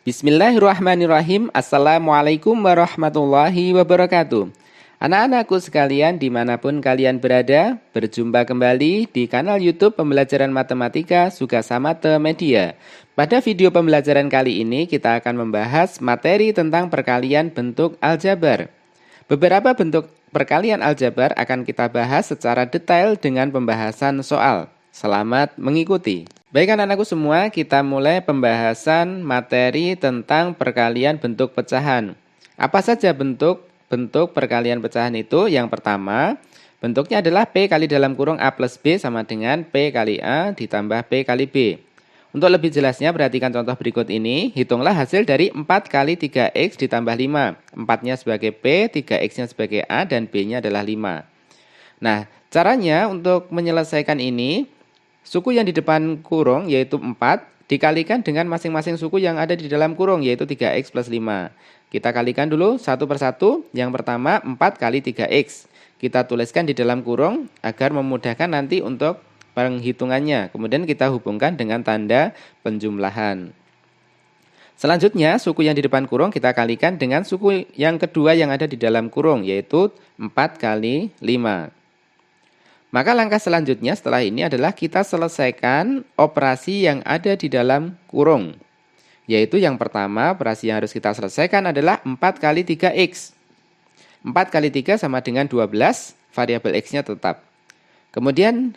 Bismillahirrahmanirrahim. Assalamualaikum warahmatullahi wabarakatuh. Anak-anakku sekalian dimanapun kalian berada, berjumpa kembali di kanal YouTube Pembelajaran Matematika Sugasamate Media. Pada video pembelajaran kali ini kita akan membahas materi tentang perkalian bentuk aljabar. Beberapa bentuk perkalian aljabar akan kita bahas secara detail dengan pembahasan soal. Selamat mengikuti. Baik anak-anakku semua, kita mulai pembahasan materi tentang perkalian bentuk pecahan. Apa saja bentuk perkalian pecahan itu? Yang pertama, bentuknya adalah P kali dalam kurung A plus B sama dengan P kali A ditambah P kali B. Untuk lebih jelasnya, perhatikan contoh berikut ini. Hitunglah hasil dari 4 kali 3X ditambah 5. 4-nya sebagai P, 3X-nya sebagai A, dan B-nya adalah 5. Nah, caranya untuk menyelesaikan ini, suku yang di depan kurung yaitu 4 dikalikan dengan masing-masing suku yang ada di dalam kurung yaitu 3X plus 5. Kita kalikan dulu satu persatu. Yang pertama 4 kali 3X. Kita tuliskan di dalam kurung agar memudahkan nanti untuk penghitungannya. Kemudian kita hubungkan dengan tanda penjumlahan. Selanjutnya suku yang di depan kurung kita kalikan dengan suku yang kedua yang ada di dalam kurung yaitu 4 kali 5. Maka langkah selanjutnya setelah ini adalah kita selesaikan operasi yang ada di dalam kurung. Yaitu yang pertama operasi yang harus kita selesaikan adalah 4 kali 3X. 4 kali 3 sama dengan 12, variabel X-nya tetap. Kemudian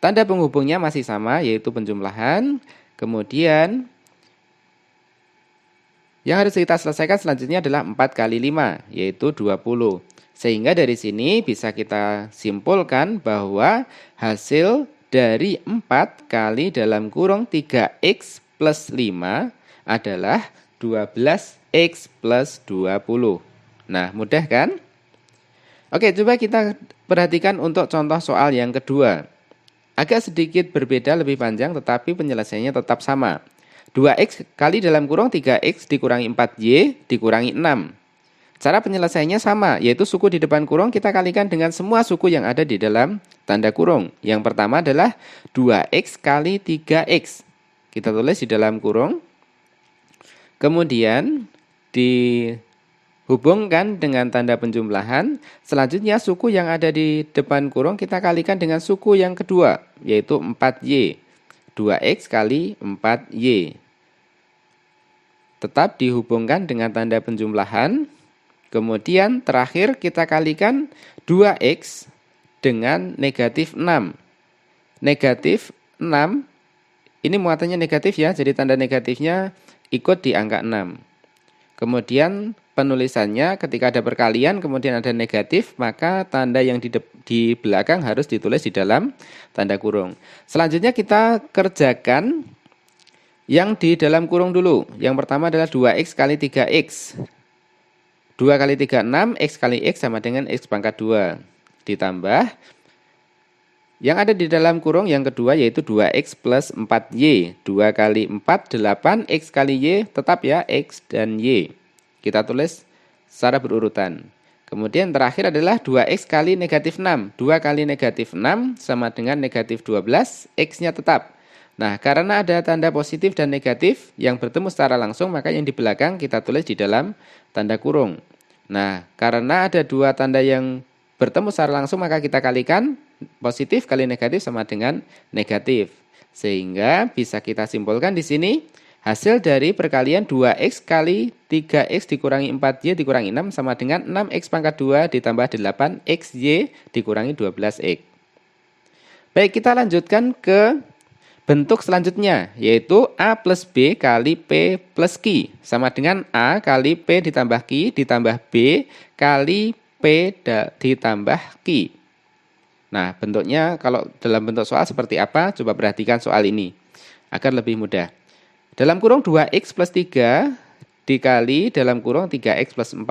tanda penghubungnya masih sama yaitu penjumlahan. Kemudian yang harus kita selesaikan selanjutnya adalah 4 kali 5 yaitu 20. Sehingga dari sini bisa kita simpulkan bahwa hasil dari 4 kali dalam kurung 3X plus 5 adalah 12X plus 20. Nah, mudah kan? Oke, coba kita perhatikan untuk contoh soal yang kedua. Agak sedikit berbeda, lebih panjang, tetapi penyelesaiannya tetap sama. 2X kali dalam kurung 3X dikurangi 4Y dikurangi 6. Cara penyelesaiannya sama, yaitu suku di depan kurung kita kalikan dengan semua suku yang ada di dalam tanda kurung. Yang pertama adalah 2X kali 3X. Kita tulis di dalam kurung. Kemudian dihubungkan dengan tanda penjumlahan. Selanjutnya suku yang ada di depan kurung kita kalikan dengan suku yang kedua, yaitu 4Y. 2X kali 4Y. Tetap dihubungkan dengan tanda penjumlahan. Kemudian terakhir kita kalikan 2X dengan negatif 6. Negatif 6, ini muatannya negatif ya, jadi tanda negatifnya ikut di angka 6. Kemudian penulisannya ketika ada perkalian kemudian ada negatif, maka tanda yang di belakang harus ditulis di dalam tanda kurung. Selanjutnya kita kerjakan yang di dalam kurung dulu. Yang pertama adalah 2X kali 3X. 2 kali 3, 6, X kali X sama dengan X pangkat 2. Ditambah, yang ada di dalam kurung yang kedua yaitu 2X plus 4Y. 2 kali 4, 8, X kali Y, tetap ya, X dan Y. Kita tulis secara berurutan. Kemudian terakhir adalah 2X kali negatif 6. 2 kali negatif 6 sama dengan negatif 12, X-nya tetap. Nah, karena ada tanda positif dan negatif yang bertemu secara langsung, maka yang di belakang kita tulis di dalam tanda kurung. Nah, karena ada dua tanda yang bertemu secara langsung, maka kita kalikan positif kali negatif sama dengan negatif. Sehingga bisa kita simpulkan di sini, hasil dari perkalian 2X kali 3X dikurangi 4Y dikurangi 6 sama dengan 6X pangkat 2 ditambah 8XY dikurangi 12X. Baik, kita lanjutkan ke bentuk selanjutnya, yaitu A plus B kali P plus Q. Sama dengan A kali P ditambah Q ditambah B kali P ditambah Q. Nah, bentuknya kalau dalam bentuk soal seperti apa? Coba perhatikan soal ini, agar lebih mudah. Dalam kurung 2X plus 3 dikali dalam kurung 3X plus 4.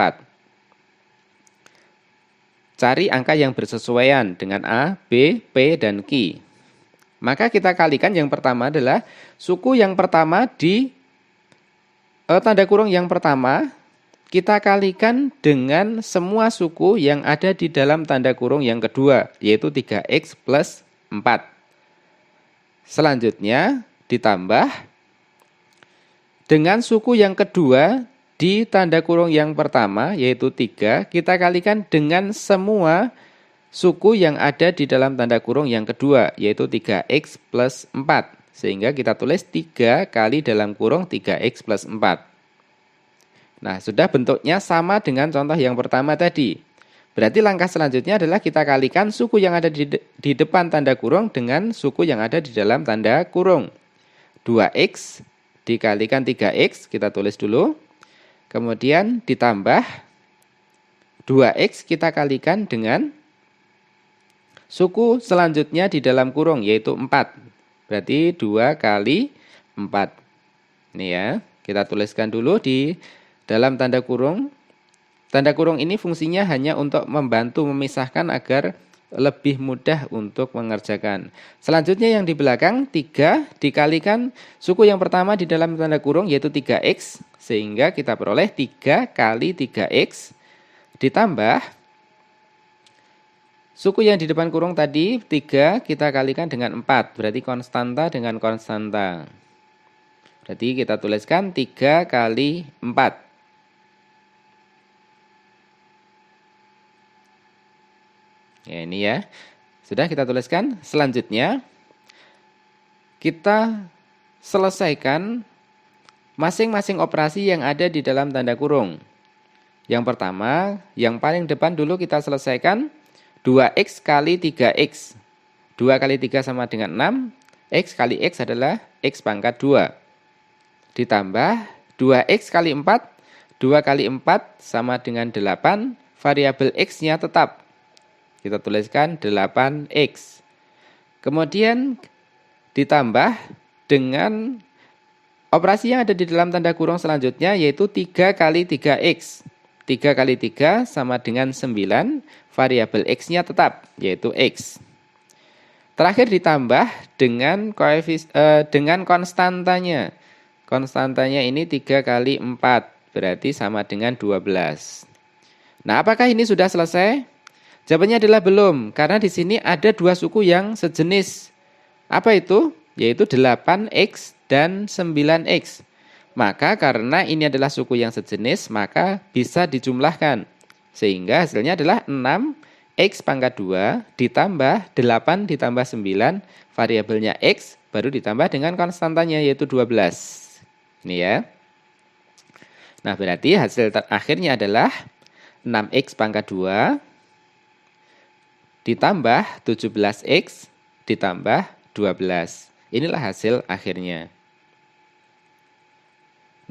Cari angka yang bersesuaian dengan A, B, P, dan Q. Maka kita kalikan yang pertama adalah suku yang pertama di tanda kurung yang pertama kita kalikan dengan semua suku yang ada di dalam tanda kurung yang kedua, yaitu 3X plus 4. Selanjutnya ditambah dengan suku yang kedua di tanda kurung yang pertama, yaitu 3, kita kalikan dengan semua suku yang ada di dalam tanda kurung yang kedua, yaitu 3x plus 4. Sehingga kita tulis 3 kali dalam kurung 3x plus 4. Nah, sudah bentuknya sama dengan contoh yang pertama tadi. Berarti langkah selanjutnya adalah kita kalikan suku yang ada di depan tanda kurung dengan suku yang ada di dalam tanda kurung. 2x dikalikan 3x, kita tulis dulu. Kemudian ditambah 2x kita kalikan dengan suku selanjutnya di dalam kurung, yaitu 4. Berarti 2 kali 4. Ini ya, kita tuliskan dulu di dalam tanda kurung. Tanda kurung ini fungsinya hanya untuk membantu memisahkan agar lebih mudah untuk mengerjakan. Selanjutnya yang di belakang 3 dikalikan suku yang pertama di dalam tanda kurung, yaitu 3x. Sehingga kita peroleh 3 kali 3x ditambah suku yang di depan kurung tadi 3 kita kalikan dengan 4. Berarti konstanta dengan konstanta. Berarti kita tuliskan 3 kali 4. Ya, ini ya. Sudah kita tuliskan. Selanjutnya kita selesaikan masing-masing operasi yang ada di dalam tanda kurung. Yang pertama, yang paling depan dulu kita selesaikan 2x kali 3x. 2 kali 3 sama dengan 6. X kali x adalah x pangkat 2. Ditambah 2x kali 4. 2 kali 4 sama dengan 8. Variabel x-nya tetap. Kita tuliskan 8x. Kemudian ditambah dengan operasi yang ada di dalam tanda kurung selanjutnya, yaitu 3 kali 3x. 3 kali 3 sama dengan 9. Variabel x-nya tetap, yaitu x. Terakhir ditambah dengan dengan konstantanya. Konstantanya ini 3 kali 4. Berarti sama dengan 12. Nah, apakah ini sudah selesai? Jawabannya adalah belum, karena di sini ada 2 suku yang sejenis. Apa itu? Yaitu 8x dan 9x. Maka karena ini adalah suku yang sejenis, maka bisa dijumlahkan. Sehingga hasilnya adalah 6x pangkat 2 ditambah 8 ditambah 9, variabelnya x, baru ditambah dengan konstantanya yaitu 12. Ini ya. Nah, berarti hasil terakhirnya adalah 6x pangkat 2 ditambah 17x ditambah 12. Inilah hasil akhirnya.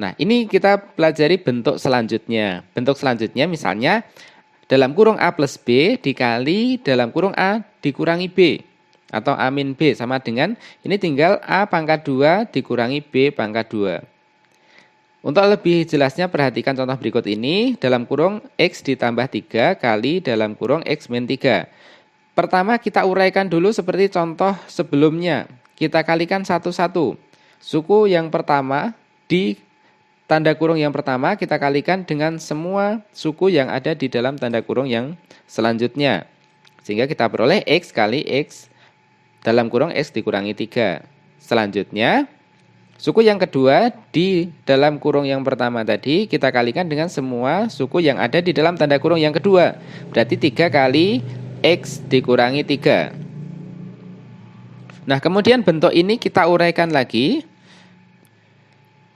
Nah, ini kita pelajari bentuk selanjutnya. Bentuk selanjutnya misalnya dalam kurung A plus B dikali dalam kurung A dikurangi B. Atau A min B sama dengan, ini tinggal A pangkat 2 dikurangi B pangkat 2. Untuk lebih jelasnya perhatikan contoh berikut ini. Dalam kurung X ditambah 3 kali dalam kurung X min 3. Pertama kita uraikan dulu seperti contoh sebelumnya. Kita kalikan satu-satu. Suku yang pertama di tanda kurung yang pertama kita kalikan dengan semua suku yang ada di dalam tanda kurung yang selanjutnya. Sehingga kita peroleh X kali X dalam kurung X dikurangi 3. Selanjutnya, suku yang kedua di dalam kurung yang pertama tadi kita kalikan dengan semua suku yang ada di dalam tanda kurung yang kedua. Berarti 3 kali X dikurangi 3. Nah, kemudian bentuk ini kita uraikan lagi.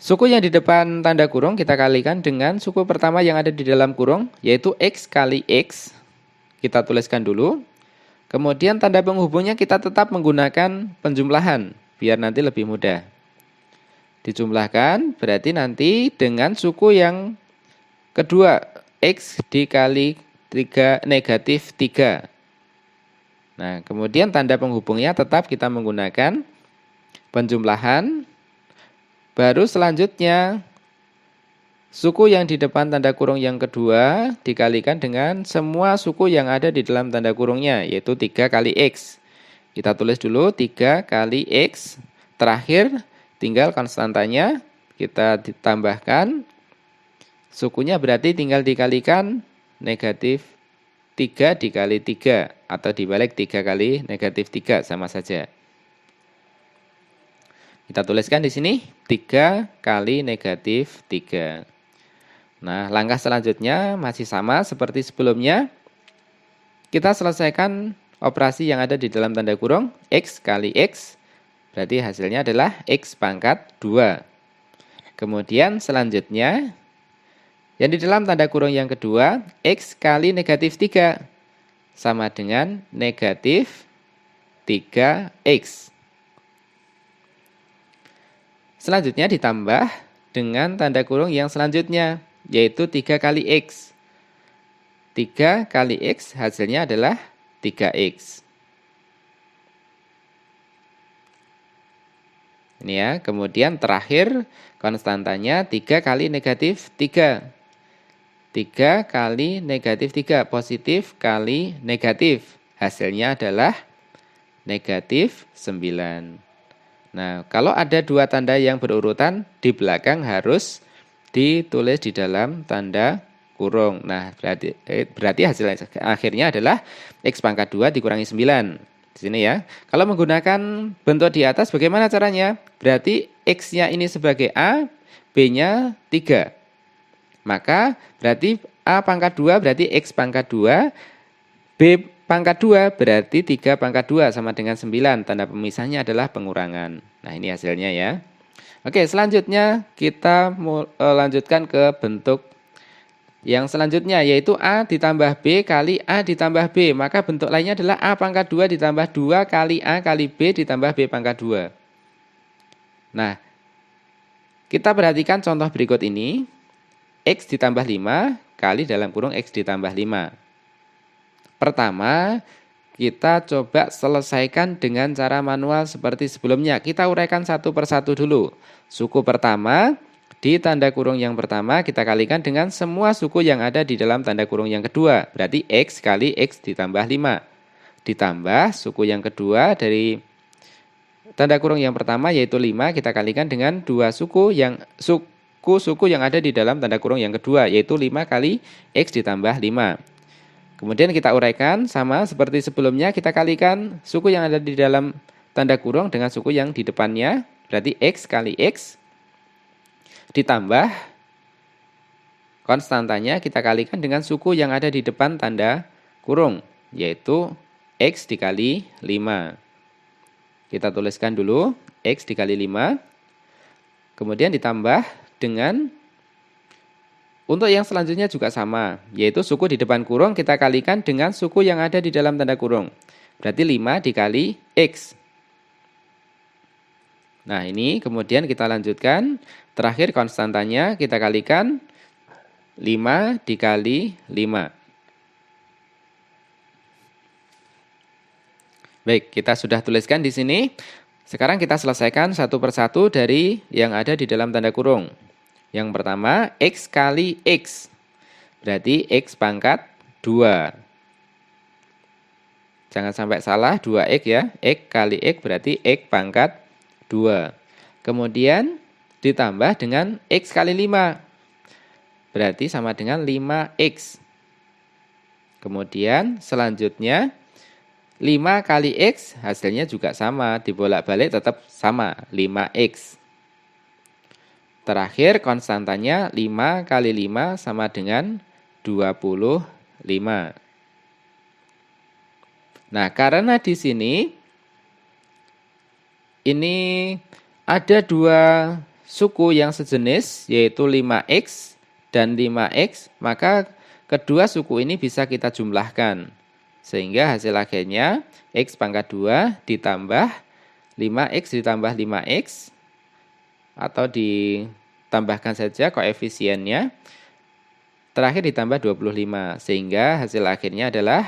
Suku yang di depan tanda kurung kita kalikan dengan suku pertama yang ada di dalam kurung, yaitu X kali X. Kita tuliskan dulu. Kemudian tanda penghubungnya kita tetap menggunakan penjumlahan, biar nanti lebih mudah. Dijumlahkan, berarti nanti dengan suku yang kedua, X dikali 3 negatif 3. Nah, kemudian tanda penghubungnya tetap kita menggunakan penjumlahan. Baru selanjutnya, suku yang di depan tanda kurung yang kedua dikalikan dengan semua suku yang ada di dalam tanda kurungnya, yaitu 3 kali X. Kita tulis dulu 3 kali X. Terakhir, tinggal konstantanya kita ditambahkan. Sukunya berarti tinggal dikalikan negatif 3 dikali 3. Atau dibalik 3 kali negatif 3 sama saja. Kita tuliskan di sini 3 kali negatif 3. Nah, langkah selanjutnya masih sama seperti sebelumnya. Kita selesaikan operasi yang ada di dalam tanda kurung, X kali X, berarti hasilnya adalah X pangkat 2. Kemudian selanjutnya, yang di dalam tanda kurung yang kedua, X kali negatif 3, sama dengan negatif 3X. Selanjutnya ditambah dengan tanda kurung yang selanjutnya, yaitu 3 kali X. 3 kali X hasilnya adalah 3X. Ini ya, kemudian terakhir konstantanya 3 kali negatif 3. 3 kali negatif 3, positif kali negatif. Hasilnya adalah negatif 9. Nah, kalau ada dua tanda yang berurutan, di belakang harus ditulis di dalam tanda kurung. Nah, berarti hasil akhirnya adalah X pangkat 2 dikurangi 9. Di sini ya. Kalau menggunakan bentuk di atas bagaimana caranya? Berarti X-nya ini sebagai A, B-nya 3. Maka berarti A pangkat 2 berarti X pangkat 2, B pangkat 2 berarti 3 pangkat 2 sama dengan 9. Tanda pemisahnya adalah pengurangan. Nah, ini hasilnya ya. Oke, selanjutnya kita lanjutkan ke bentuk yang selanjutnya, yaitu A ditambah B kali A ditambah B. Maka bentuk lainnya adalah A pangkat 2 ditambah 2 kali A kali B ditambah B pangkat 2. Nah, kita perhatikan contoh berikut ini. X ditambah 5 kali dalam kurung X ditambah 5. Pertama, kita coba selesaikan dengan cara manual seperti sebelumnya. Kita uraikan satu persatu dulu. Suku pertama, di tanda kurung yang pertama kita kalikan dengan semua suku yang ada di dalam tanda kurung yang kedua. Berarti X kali X ditambah 5. Ditambah suku yang kedua dari tanda kurung yang pertama yaitu 5, kita kalikan dengan dua suku yang ada di dalam tanda kurung yang kedua, yaitu 5 kali X ditambah 5. Kemudian kita uraikan sama seperti sebelumnya, kita kalikan suku yang ada di dalam tanda kurung dengan suku yang di depannya, berarti X kali X ditambah konstantanya kita kalikan dengan suku yang ada di depan tanda kurung, yaitu X dikali 5. Kita tuliskan dulu X dikali 5. Kemudian ditambah dengan, untuk yang selanjutnya juga sama, yaitu suku di depan kurung kita kalikan dengan suku yang ada di dalam tanda kurung. Berarti 5 dikali X. Nah, ini kemudian kita lanjutkan. Terakhir konstantanya kita kalikan 5 dikali 5. Baik, kita sudah tuliskan di sini. Sekarang kita selesaikan satu persatu dari yang ada di dalam tanda kurung. Yang pertama, X kali X. Berarti X pangkat 2. Jangan sampai salah, 2X ya. X kali X berarti X pangkat 2. Kemudian ditambah dengan X kali 5. Berarti sama dengan 5X. Kemudian selanjutnya 5 kali X hasilnya juga sama. Dibolak-balik tetap sama, 5X. Terakhir konstantanya 5 kali 5 sama dengan 25. Nah, karena di sini ini ada dua suku yang sejenis, yaitu 5X dan 5X, maka kedua suku ini bisa kita jumlahkan. Sehingga hasil akhirnya X pangkat 2 ditambah 5X ditambah 5X, atau ditambahkan saja koefisiennya. Terakhir ditambah 25, sehingga hasil akhirnya adalah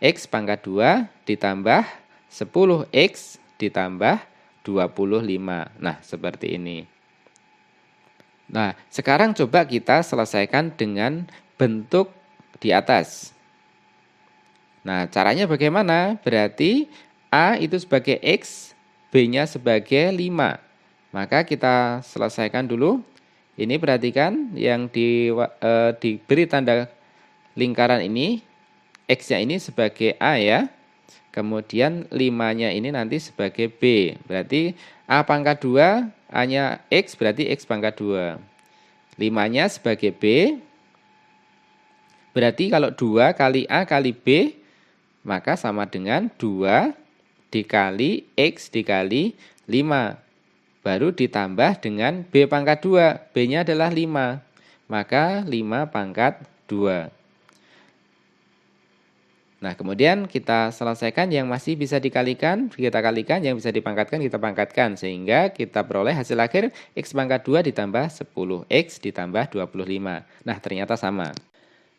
X pangkat 2 ditambah 10X ditambah 25. Nah, seperti ini. Nah, sekarang coba kita selesaikan dengan bentuk di atas. Nah, caranya bagaimana? Berarti A itu sebagai X, B-nya sebagai 5. Maka kita selesaikan dulu. Ini perhatikan yang diberi tanda lingkaran ini, X-nya ini sebagai A ya. Kemudian 5-nya ini nanti sebagai B. Berarti A pangkat 2, A-nya X berarti X pangkat 2. 5-nya sebagai B. Berarti kalau 2 kali A kali B, maka sama dengan 2 dikali X dikali 5. Baru ditambah dengan B pangkat 2. B-nya adalah 5. Maka 5 pangkat 2. Nah, kemudian kita selesaikan yang masih bisa dikalikan, kita kalikan, yang bisa dipangkatkan, kita pangkatkan. Sehingga kita peroleh hasil akhir X pangkat 2 ditambah 10X ditambah 25. Nah, ternyata sama.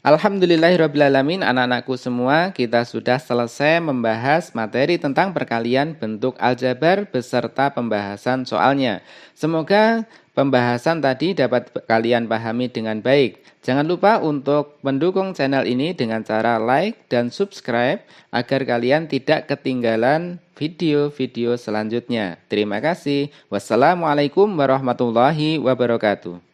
Alhamdulillahirrabbilalamin, anak-anakku semua, kita sudah selesai membahas materi tentang perkalian bentuk aljabar beserta pembahasan soalnya. Semoga pembahasan tadi dapat kalian pahami dengan baik. Jangan lupa untuk mendukung channel ini dengan cara like dan subscribe agar kalian tidak ketinggalan video-video selanjutnya. Terima kasih. Wassalamualaikum warahmatullahi wabarakatuh.